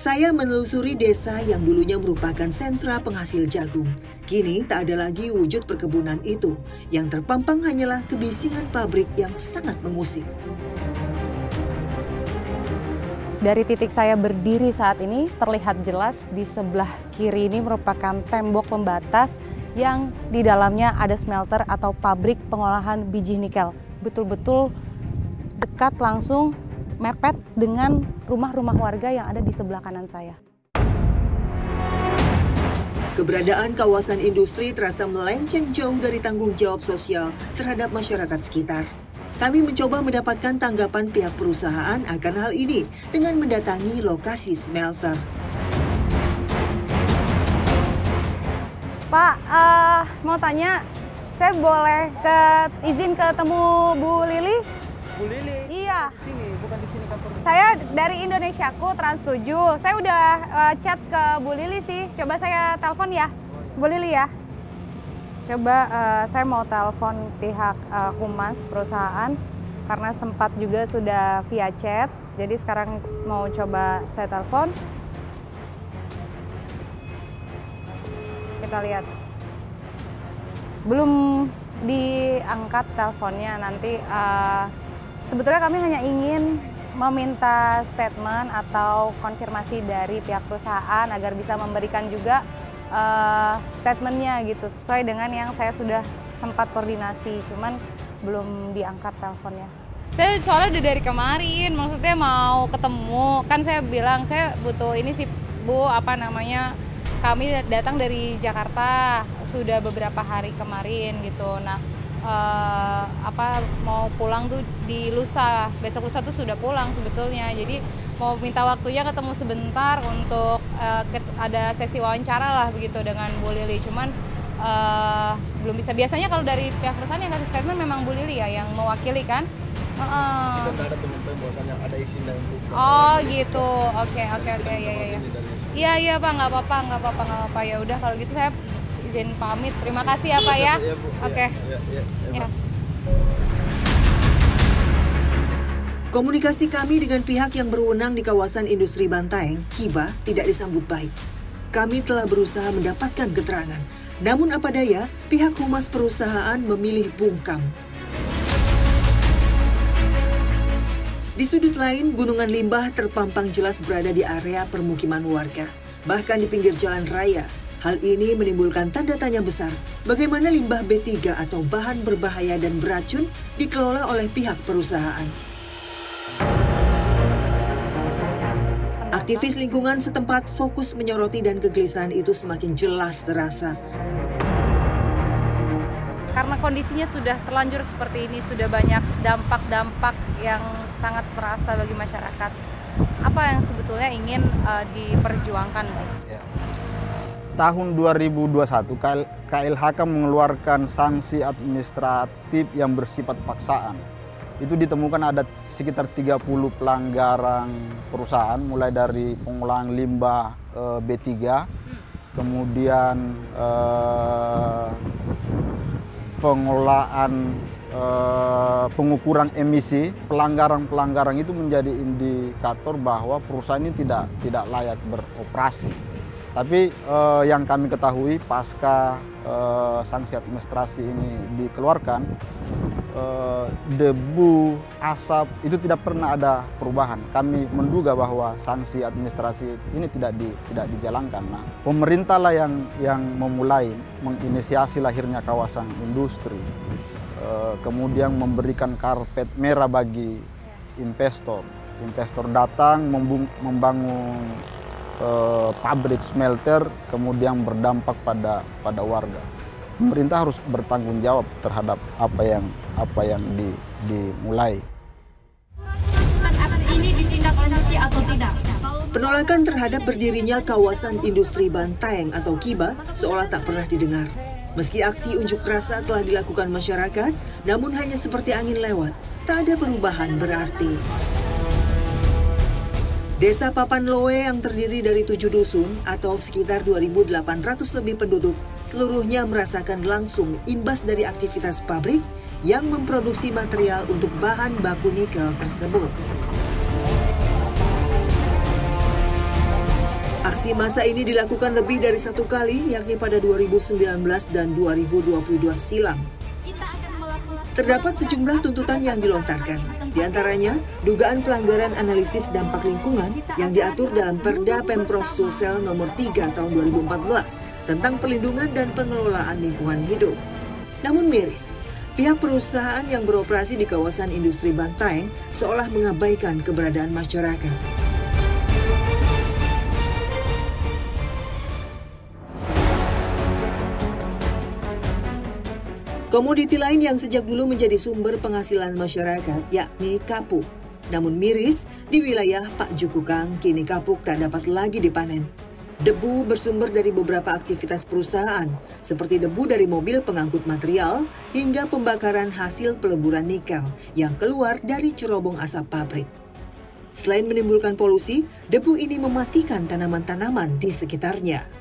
Saya menelusuri desa yang dulunya merupakan sentra penghasil jagung. Kini tak ada lagi wujud perkebunan itu. Yang terpampang hanyalah kebisingan pabrik yang sangat mengusik. Dari titik saya berdiri saat ini, terlihat jelas di sebelah kiri ini merupakan tembok pembatas yang di dalamnya ada smelter atau pabrik pengolahan biji nikel. Betul-betul dekat langsung mepet dengan rumah-rumah warga yang ada di sebelah kanan saya. Keberadaan kawasan industri terasa melenceng jauh dari tanggung jawab sosial terhadap masyarakat sekitar. Kami mencoba mendapatkan tanggapan pihak perusahaan akan hal ini dengan mendatangi lokasi smelter. Pak, mau tanya, saya boleh izin ketemu Bu Lili? Bu Lili? Iya. Di sini, bukan di sini kantornya. Saya dari Indonesiaku, Trans 7. Saya udah chat ke Bu Lili sih. Coba saya telepon ya, Bu Lili ya. Coba saya mau telepon pihak humas perusahaan karena sempat juga sudah via chat. Jadi sekarang mau coba saya telepon. Kita lihat. Belum diangkat teleponnya, nanti sebetulnya kami hanya ingin meminta statement atau konfirmasi dari pihak perusahaan agar bisa memberikan juga statementnya gitu sesuai dengan yang saya sudah sempat koordinasi, cuman belum diangkat teleponnya. Saya soalnya udah dari kemarin, maksudnya mau ketemu, kan saya bilang saya butuh ini sih Bu, kami datang dari Jakarta sudah beberapa hari kemarin gitu. Nah, mau pulang tuh di lusa, besok lusa tuh sudah pulang sebetulnya. Jadi mau minta waktunya ketemu sebentar untuk ada sesi wawancara lah begitu dengan Bu Lili. Cuman belum bisa. Biasanya kalau dari pihak perusahaan yang kasih statement memang Bu Lili ya yang mewakili kan. Kita nggak ada penyampaian bahwasanya ada izinnya untuk. Oh gitu, oke ya. Iya Pak, nggak apa-apa. Ya udah kalau gitu saya izin pamit. Terima kasih ya Pak ya. Oke. Ya. Komunikasi kami dengan pihak yang berwenang di kawasan industri Bantaeng, Kiba, tidak disambut baik. Kami telah berusaha mendapatkan keterangan, namun apa daya, pihak humas perusahaan memilih bungkam. Di sudut lain, gunungan limbah terpampang jelas berada di area permukiman warga, bahkan di pinggir jalan raya. Hal ini menimbulkan tanda tanya besar, bagaimana limbah B3 atau bahan berbahaya dan beracun dikelola oleh pihak perusahaan. Aktivis lingkungan setempat fokus menyoroti dan kegelisahan itu semakin jelas terasa. Karena kondisinya sudah terlanjur seperti ini, sudah banyak dampak-dampak yang sangat terasa bagi masyarakat. Apa yang sebetulnya ingin diperjuangkan, Pak? Ya. Tahun 2021, KLHK mengeluarkan sanksi administratif yang bersifat paksaan. Itu ditemukan ada sekitar 30 pelanggaran perusahaan, mulai dari pengolahan limbah B3, kemudian pengolahan pengukuran emisi. Pelanggaran-pelanggaran itu menjadi indikator bahwa perusahaan ini tidak layak beroperasi. Tapi yang kami ketahui pasca sanksi administrasi ini dikeluarkan, debu, asap itu tidak pernah ada perubahan. Kami menduga bahwa sanksi administrasi ini tidak dijalankan. Nah, pemerintah lah yang memulai menginisiasi lahirnya kawasan industri, kemudian memberikan karpet merah bagi investor. Investor datang membangun pabrik smelter, kemudian berdampak pada warga. Pemerintah harus bertanggung jawab terhadap apa yang dimulai. Penolakan terhadap berdirinya kawasan industri Bantaeng atau Kiba seolah tak pernah didengar. Meski aksi unjuk rasa telah dilakukan masyarakat, namun hanya seperti angin lewat, tak ada perubahan berarti. Desa Papanloe yang terdiri dari 7 dusun atau sekitar 2.800 lebih penduduk, seluruhnya merasakan langsung imbas dari aktivitas pabrik yang memproduksi material untuk bahan baku nikel tersebut. Aksi massa ini dilakukan lebih dari satu kali, yakni pada 2019 dan 2022 silam. Terdapat sejumlah tuntutan yang dilontarkan, di antaranya dugaan pelanggaran analisis dampak lingkungan yang diatur dalam Perda Pemprov Sulsel nomor 3 tahun 2014 tentang perlindungan dan pengelolaan lingkungan hidup. Namun miris, pihak perusahaan yang beroperasi di kawasan industri Bantaeng seolah mengabaikan keberadaan masyarakat. Komoditi lain yang sejak dulu menjadi sumber penghasilan masyarakat yakni kapuk. Namun miris, di wilayah Pak Jukukang kini kapuk tak dapat lagi dipanen. Debu bersumber dari beberapa aktivitas perusahaan, seperti debu dari mobil pengangkut material hingga pembakaran hasil peleburan nikel yang keluar dari cerobong asap pabrik. Selain menimbulkan polusi, debu ini mematikan tanaman-tanaman di sekitarnya.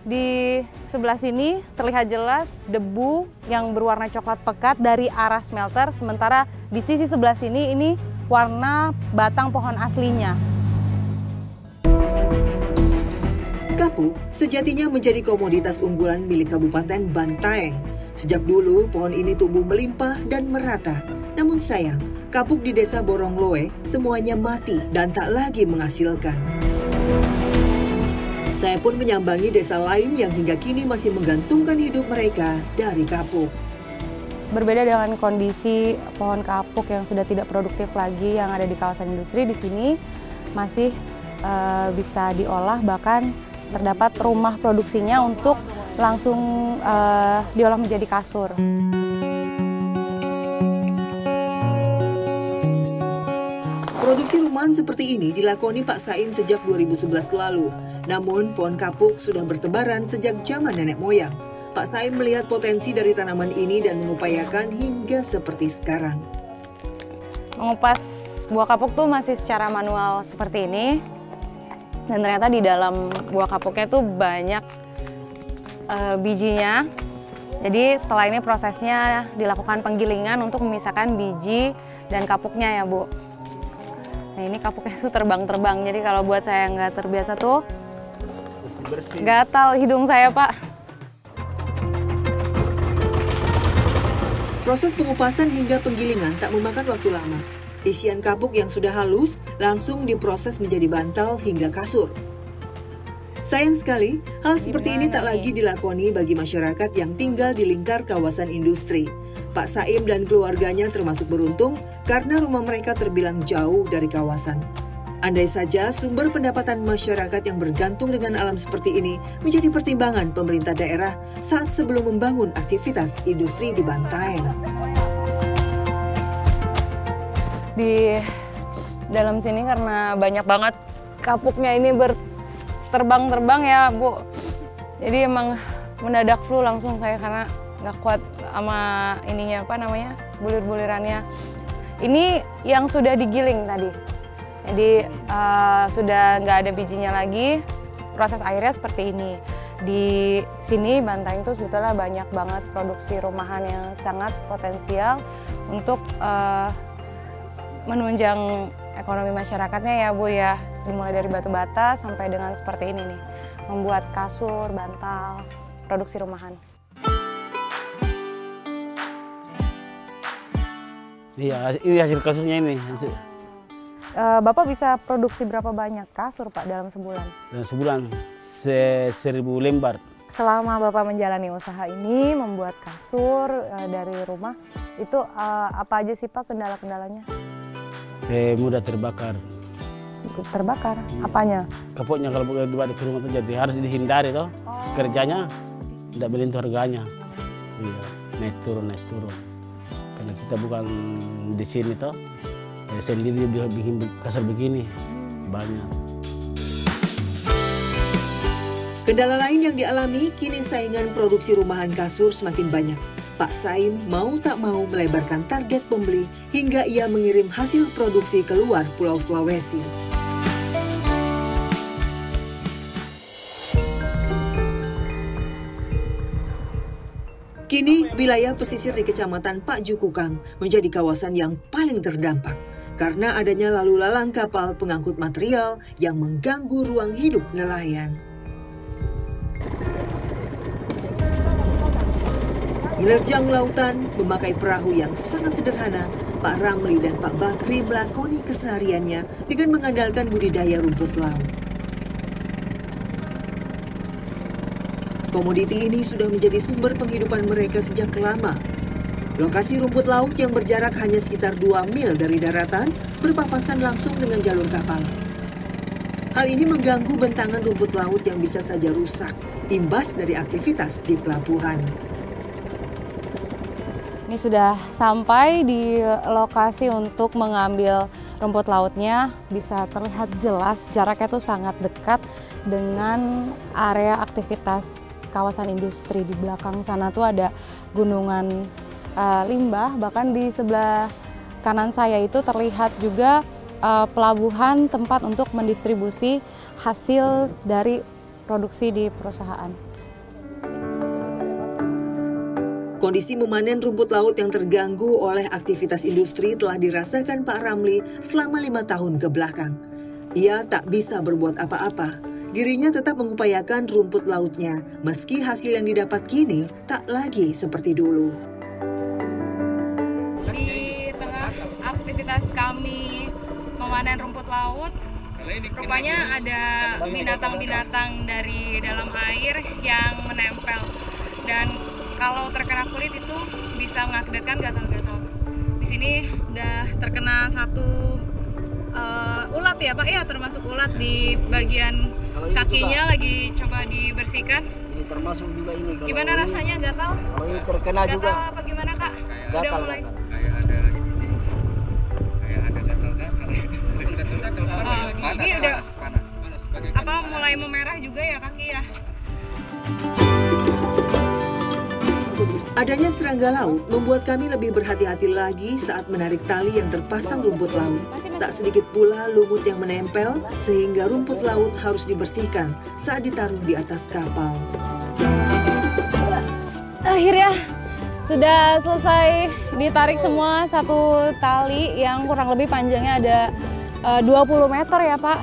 Di sebelah sini terlihat jelas debu yang berwarna coklat pekat dari arah smelter, sementara di sisi sebelah sini ini warna batang pohon aslinya. Kapuk sejatinya menjadi komoditas unggulan milik Kabupaten Bantaeng. Sejak dulu pohon ini tumbuh melimpah dan merata. Namun sayang, kapuk di desa Borongloe semuanya mati dan tak lagi menghasilkan. Saya pun menyambangi desa lain yang hingga kini masih menggantungkan hidup mereka dari kapuk. Berbeda dengan kondisi pohon kapuk yang sudah tidak produktif lagi yang ada di kawasan industri, di sini masih bisa diolah, bahkan terdapat rumah produksinya untuk langsung diolah menjadi kasur. Produksi rumahan seperti ini dilakoni Pak Saim sejak 2011 lalu. Namun pohon kapuk sudah bertebaran sejak zaman nenek moyang. Pak Saim melihat potensi dari tanaman ini dan mengupayakan hingga seperti sekarang. Mengupas buah kapuk tuh masih secara manual seperti ini. Dan ternyata di dalam buah kapuknya tuh banyak bijinya. Jadi setelah ini prosesnya dilakukan penggilingan untuk memisahkan biji dan kapuknya ya Bu. Nah ini kapuknya tuh terbang-terbang, jadi kalau buat saya nggak terbiasa tuh gatal hidung saya Pak. Proses pengupasan hingga penggilingan tak memakan waktu lama. Isian kapuk yang sudah halus langsung diproses menjadi bantal hingga kasur. Sayang sekali, hal seperti ini tak lagi dilakoni bagi masyarakat yang tinggal di lingkar kawasan industri. Pak Saim dan keluarganya termasuk beruntung karena rumah mereka terbilang jauh dari kawasan. Andai saja sumber pendapatan masyarakat yang bergantung dengan alam seperti ini menjadi pertimbangan pemerintah daerah saat sebelum membangun aktivitas industri di Bantaeng. Di dalam sini karena banyak banget kapuknya ini terbang-terbang ya Bu. Jadi emang mendadak flu langsung saya karena nggak kuat sama ininya bulir-bulirannya. Ini yang sudah digiling tadi. Jadi sudah nggak ada bijinya lagi. Proses airnya seperti ini. Di sini Bantaeng itu sebetulnya banyak banget produksi rumahan yang sangat potensial untuk menunjang ekonomi masyarakatnya ya Bu ya. Dimulai dari batu bata sampai dengan seperti ini nih. Membuat kasur, bantal, produksi rumahan. Iya, ini hasil kasurnya ini. Bapak bisa produksi berapa banyak kasur Pak dalam sebulan? Dalam sebulan 1.000 lembar. Selama Bapak menjalani usaha ini, membuat kasur dari rumah, itu apa aja sih Pak kendala-kendalanya? Mudah terbakar. Terbakar? Apanya? Kapuknya kalau dibawa ke rumah itu jadi harus dihindari toh. Kerjanya tidak menentu harganya. Iya, naik turun. Karena kita bukan di sini toh, sendiri bikin kasar begini banyak. Kendala lain yang dialami kini saingan produksi rumahan kasur semakin banyak. Pak Saim mau tak mau melebarkan target pembeli hingga ia mengirim hasil produksi keluar Pulau Sulawesi. Kini, wilayah pesisir di Kecamatan Pak Jukukang menjadi kawasan yang paling terdampak karena adanya lalu lalang kapal pengangkut material yang mengganggu ruang hidup nelayan. Menerjang lautan, memakai perahu yang sangat sederhana, Pak Ramli dan Pak Bakri melakoni kesehariannya dengan mengandalkan budidaya rumput laut. Komoditi ini sudah menjadi sumber penghidupan mereka sejak lama. Lokasi rumput laut yang berjarak hanya sekitar 2 mil dari daratan berpapasan langsung dengan jalur kapal. Hal ini mengganggu bentangan rumput laut yang bisa saja rusak, imbas dari aktivitas di pelabuhan. Ini sudah sampai di lokasi untuk mengambil rumput lautnya. Bisa terlihat jelas jaraknya itu sangat dekat dengan area aktivitas kawasan industri. Di belakang sana tuh ada gunungan limbah, bahkan di sebelah kanan saya itu terlihat juga pelabuhan tempat untuk mendistribusi hasil dari produksi di perusahaan. Kondisi memanen rumput laut yang terganggu oleh aktivitas industri telah dirasakan Pak Ramli selama 5 tahun ke belakang. Ia tak bisa berbuat apa-apa. Dirinya tetap mengupayakan rumput lautnya, meski hasil yang didapat kini tak lagi seperti dulu. Di tengah aktivitas kami memanen rumput laut, rupanya ada binatang-binatang dari dalam air yang menempel. Dan kalau terkena kulit itu bisa mengakibatkan gatal-gatal. Di sini udah terkena satu ulat ya Pak, ya termasuk ulat di bagian kakinya, lagi coba dibersihkan. Ini termasuk juga ini. Kalau gimana rasanya gatal? Kalau ini terkena gatal juga. Apa gimana Kak? Gatal, Udah mulai. Kayak ada ini sih. Kayak ada gatal-gatal. Gatal-gatal panas. Ini udah panas. Apa mulai memerah juga ya kaki ya? Adanya serangga laut membuat kami lebih berhati-hati lagi saat menarik tali yang terpasang rumput laut. Tak sedikit pula lumut yang menempel sehingga rumput laut harus dibersihkan saat ditaruh di atas kapal. Akhirnya sudah selesai ditarik semua, satu tali yang kurang lebih panjangnya ada 20 meter ya Pak.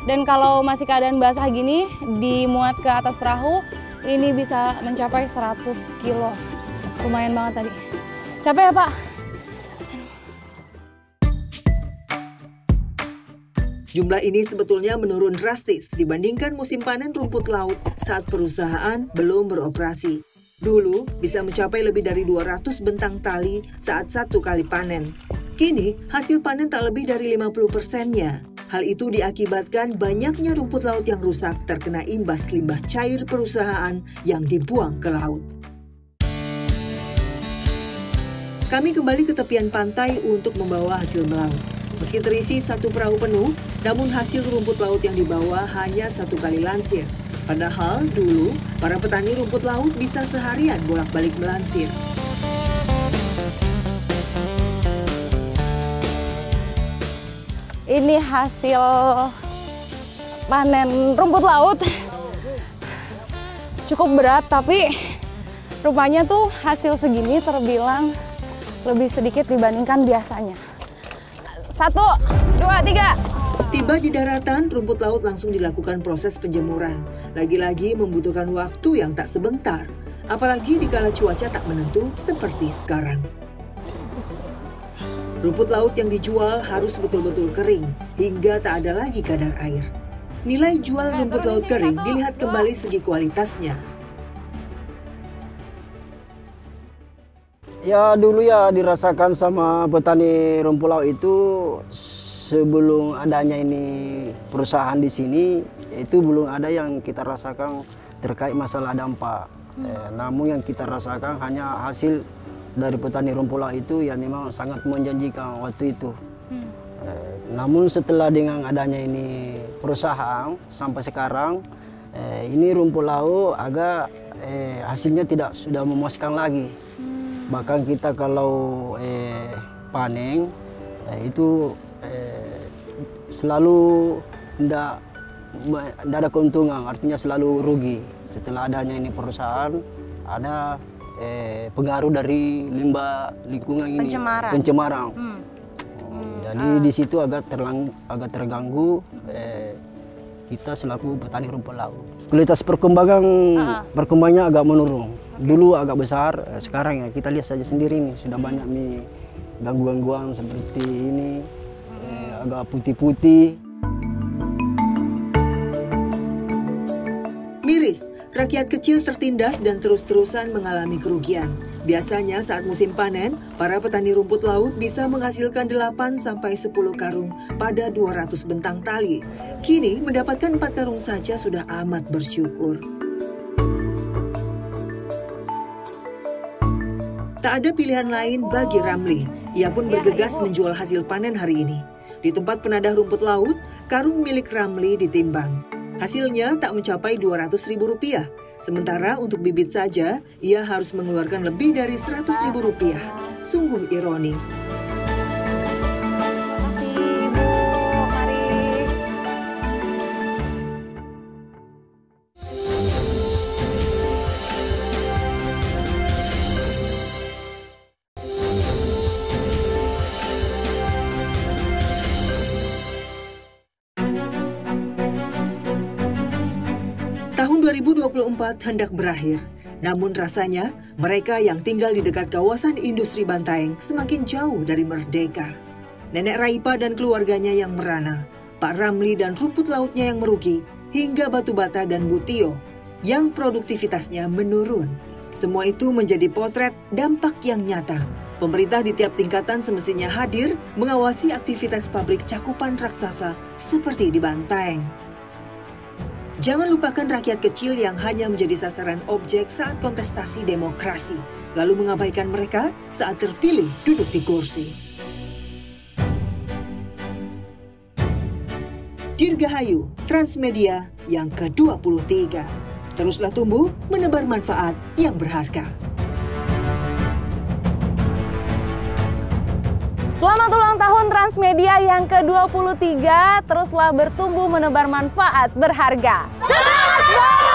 Dan kalau masih keadaan basah gini, dimuat ke atas perahu, ini bisa mencapai 100 kilo. Lumayan banget tadi. Capek ya Pak? Jumlah ini sebetulnya menurun drastis dibandingkan musim panen rumput laut saat perusahaan belum beroperasi. Dulu bisa mencapai lebih dari 200 bentang tali saat satu kali panen. Kini hasil panen tak lebih dari 50%-nya. Hal itu diakibatkan banyaknya rumput laut yang rusak terkena imbas limbah cair perusahaan yang dibuang ke laut. Kami kembali ke tepian pantai untuk membawa hasil melaut. Meski terisi satu perahu penuh, namun hasil rumput laut yang dibawa hanya satu kali lansir. Padahal dulu, para petani rumput laut bisa seharian bolak-balik melansir. Ini hasil panen rumput laut. Cukup berat, tapi rupanya tuh hasil segini terbilang lebih sedikit dibandingkan biasanya. 1, 2, 3. Tiba di daratan, rumput laut langsung dilakukan proses penjemuran. Lagi-lagi membutuhkan waktu yang tak sebentar. Apalagi dikala cuaca tak menentu seperti sekarang. Rumput laut yang dijual harus betul-betul kering, hingga tak ada lagi kadar air. Nilai jual rumput laut kering dilihat kembali segi kualitasnya. Ya dulu ya dirasakan sama petani rumput laut itu sebelum adanya ini perusahaan di sini, itu belum ada yang kita rasakan terkait masalah dampak. Namun yang kita rasakan hanya hasil dari petani rumput laut itu yang memang sangat menjanjikan waktu itu. Namun setelah dengan adanya ini perusahaan sampai sekarang, ini rumput laut agak hasilnya tidak sudah memuaskan lagi. Bahkan kita kalau panen itu selalu tidak ada keuntungan, artinya selalu rugi. Setelah adanya ini perusahaan, ada pengaruh dari limbah lingkungan ini, Pencemaran. pencemaran. Jadi di situ agak terganggu kita selaku petani rumput laut. Kualitas perkembangannya agak menurun. Dulu agak besar, sekarang ya kita lihat saja sendiri nih sudah banyak nih gangguan-gangguan seperti ini, agak putih-putih. Miris, rakyat kecil tertindas dan terus-terusan mengalami kerugian. Biasanya saat musim panen, para petani rumput laut bisa menghasilkan 8-10 karung pada 200 bentang tali. Kini mendapatkan 4 karung saja sudah amat bersyukur. Tak ada pilihan lain bagi Ramli. Ia pun bergegas menjual hasil panen hari ini. Di tempat penadah rumput laut, karung milik Ramli ditimbang. Hasilnya tak mencapai Rp200.000. Sementara untuk bibit saja, ia harus mengeluarkan lebih dari Rp100.000. Sungguh ironi. Tahun 2024 hendak berakhir, namun rasanya mereka yang tinggal di dekat kawasan industri Bantaeng semakin jauh dari merdeka. Nenek Raipa dan keluarganya yang merana, Pak Ramli dan rumput lautnya yang merugi, hingga batu bata dan butio yang produktivitasnya menurun. Semua itu menjadi potret dampak yang nyata. Pemerintah di tiap tingkatan semestinya hadir mengawasi aktivitas pabrik cakupan raksasa seperti di Bantaeng. Jangan lupakan rakyat kecil yang hanya menjadi sasaran objek saat kontestasi demokrasi, lalu mengabaikan mereka saat terpilih duduk di kursi. Dirgahayu, Transmedia yang ke-23. Teruslah tumbuh menebar manfaat yang berharga. Selamat ulang tahun Transmedia yang ke-23, teruslah bertumbuh menebar manfaat berharga. Semangat!